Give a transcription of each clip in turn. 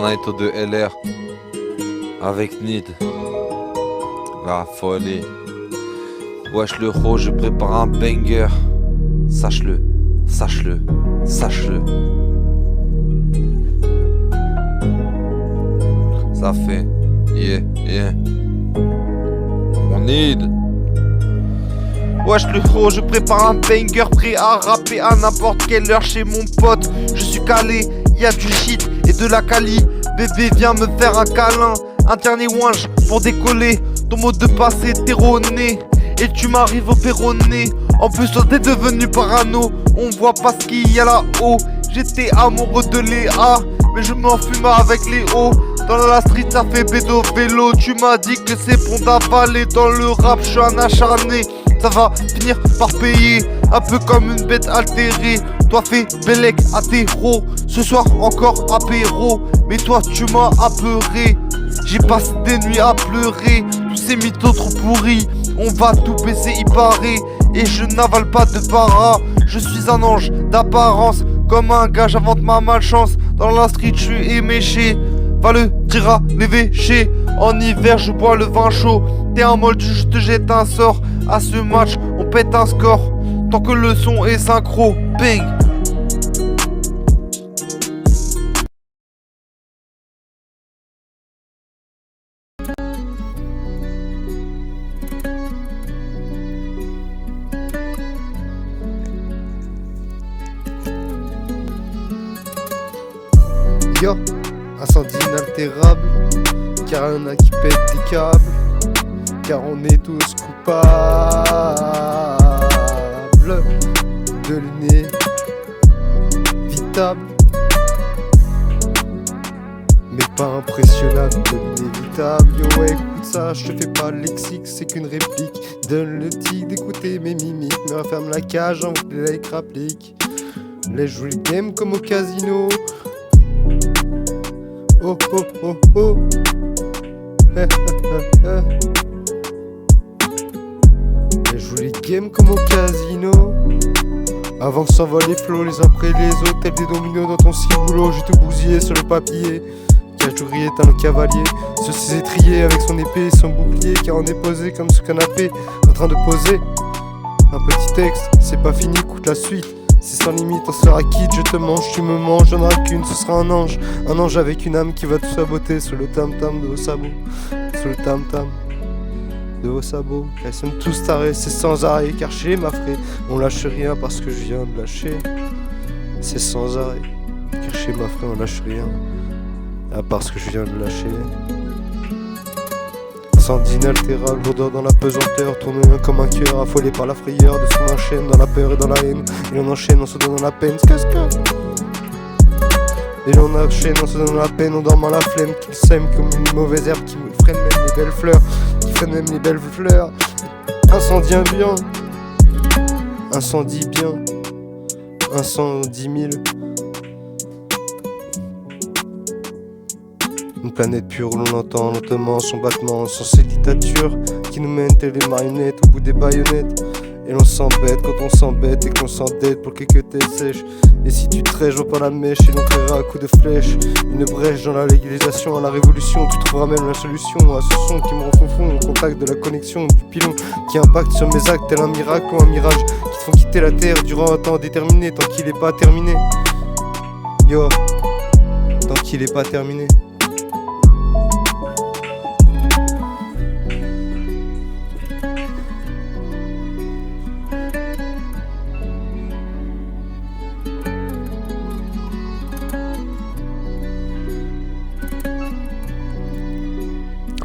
Donato de LR avec Nid. La folie. Wesh le ro, je prépare un banger. Sache-le, sache-le, sache-le. Ça fait, yeah. On Nid. Wesh le ro, je prépare un banger prêt à rapper à n'importe quelle heure chez mon pote. Je suis calé, y'a du shit et de la cali. Bébé viens me faire un câlin, un dernier ouinge pour décoller. Ton mot de passe est erroné et tu m'arrives au péroné. En plus toi t'es devenu parano, on voit pas ce qu'il y a là-haut. J'étais amoureux de Léa, mais je m'en fume avec Léo. Dans la street ça fait bédo vélo. Tu m'as dit que c'est bon d'avaler. Dans le rap je suis un acharné. Ça va finir par payer, un peu comme une bête altérée. Toi fais Bellec athéro, ce soir encore apéro. Mais toi tu m'as apeuré, j'ai passé des nuits à pleurer. Tous ces mythos trop pourris, on va tout baisser il paraît. Et je n'avale pas de para, je suis un ange d'apparence. Comme un gars j'invente ma malchance. Dans la street je suis éméché, va le dire à l'évêché. En hiver je bois le vin chaud. T'es un moldu, je te jette un sort. À ce match on pète un score. Tant que le son est synchro, bang. Yo, incendie inaltérable, car y'en a qui pètent des câbles, car on est tous coupables de l'inévitable, mais pas impressionnable de l'inévitable. Yo, écoute ça, je te fais pas le lexique, c'est qu'une réplique. Donne le tic d'écouter mes mimiques, me referme la cage, en les likes rappliques. Laisse jouer le game comme au casino. Oh oh oh oh. Elle joue les games comme au casino. Avant que s'envolent les flots les uns après les autres, tels des dominos dans ton ciboulot. J'ai tout bousillé sur le papier. Cajourier est un cavalier, ceci étrié avec son épée et son bouclier, car on est posé comme ce canapé, en train de poser un petit texte. C'est pas fini, écoute la suite. C'est sans limite, on sera quitte, je te mange, tu me manges, j'en aurai qu'une, ce sera un ange avec une âme qui va tout saboter sur le tam-tam de vos sabots, sur le tam-tam de vos sabots. Elles sont tous tarés, c'est sans arrêt, car chez ma frère, on lâche rien parce que je viens de lâcher. C'est sans arrêt, car chez ma frère, on lâche rien, parce que je viens de lâcher. Incendie inaltérable, lourdeur dans la pesanteur, tourne comme un cœur affolé par la frayeur de son enchaîne dans la peur et dans la haine. Et l'on enchaîne en se donnant la peine, et l'on enchaîne en se donnant la peine, on dorme à la flemme qu'il sème comme une mauvaise herbe qui me freine même les belles fleurs, qui freine même les belles fleurs. Incendie bien, incendie bien, 110 000. Une planète pure où l'on entend lentement son battement, sans ces dictatures qui nous mènent telles des marionnettes au bout des baïonnettes. Et l'on s'embête quand on s'embête et qu'on s'endette pour quelques têtes sèches. Et si tu trèches, vois pas la mèche et l'on créera un coup de flèche. Une brèche dans la légalisation, à la révolution. Tu trouveras même la solution à ce son qui me rend fond au contact de la connexion du pilon qui impacte sur mes actes tel un miracle ou un mirage qui te font quitter la terre durant un temps déterminé tant qu'il est pas terminé. Yo, tant qu'il est pas terminé.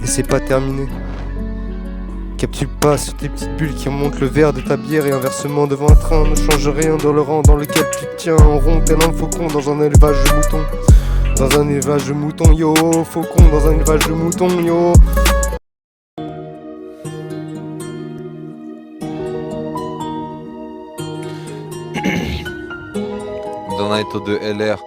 Et c'est pas terminé. Capture pas sur tes petites bulles qui remontent le verre de ta bière et inversement devant un train ne change rien dans le rang dans lequel tu te tiens en rond tel un faucon dans un élevage de moutons. Dans un élevage de moutons, yo, faucon dans un élevage de moutons, yo. Donato de LR